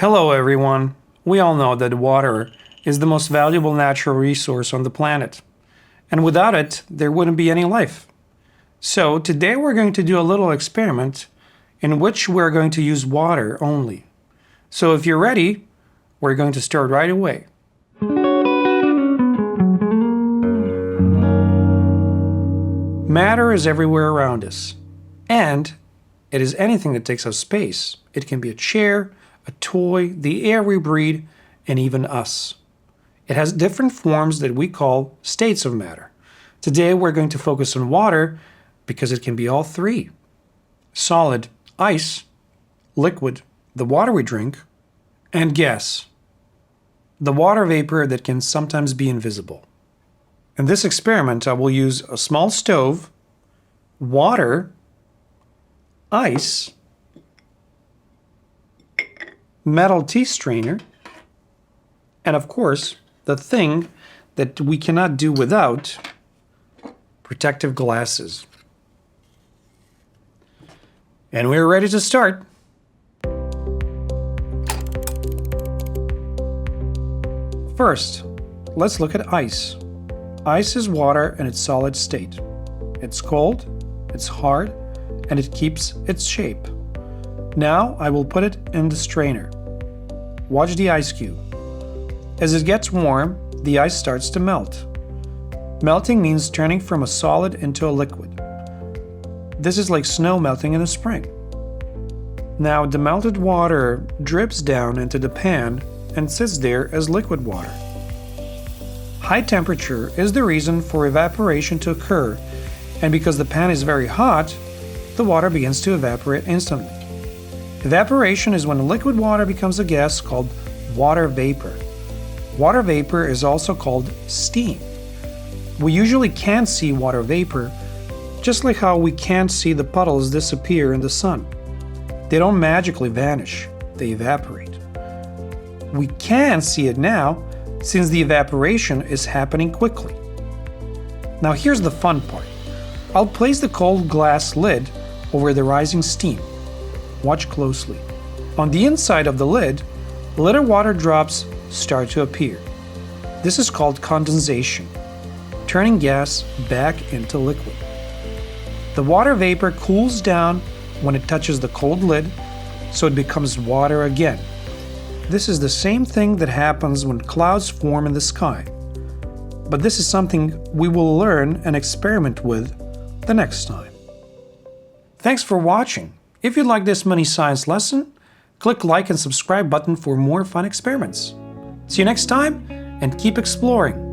Hello everyone. We all know that water is the most valuable natural resource on the planet. And without it, there wouldn't be any life. So today we're going to do a little experiment in which we're going to use water only. So if you're ready, we're going to start right away. Matter is everywhere around us. And it is anything that takes up space. It can be a chair, a toy, the air we breathe, and even us. It has different forms that we call states of matter. Today we're going to focus on water because it can be all three. Solid, ice, liquid, the water we drink, and gas, the water vapor that can sometimes be invisible. In this experiment, I will use a small stove, water, ice, metal tea strainer, and of course, the thing that we cannot do without, protective glasses. And we're ready to start. First, let's look at ice. Ice is water in its solid state. It's cold, it's hard, and it keeps its shape. Now I will put it in the strainer. Watch the ice cube. As it gets warm, the ice starts to melt. Melting means turning from a solid into a liquid. This is like snow melting in the spring. Now the melted water drips down into the pan and sits there as liquid water. High temperature is the reason for evaporation to occur, and because the pan is very hot, the water begins to evaporate instantly. Evaporation is when liquid water becomes a gas called water vapor. Water vapor is also called steam. We usually can't see water vapor, just like how we can't see the puddles disappear in the sun. They don't magically vanish, they evaporate. We can see it now since the evaporation is happening quickly. Now here's the fun part. I'll place the cold glass lid over the rising steam. Watch closely. On the inside of the lid, little water drops start to appear. This is called condensation, turning gas back into liquid. The water vapor cools down when it touches the cold lid, so it becomes water again. This is the same thing that happens when clouds form in the sky. But this is something we will learn and experiment with the next time. Thanks for watching. If you like this mini science lesson, click like and subscribe button for more fun experiments. See you next time and keep exploring.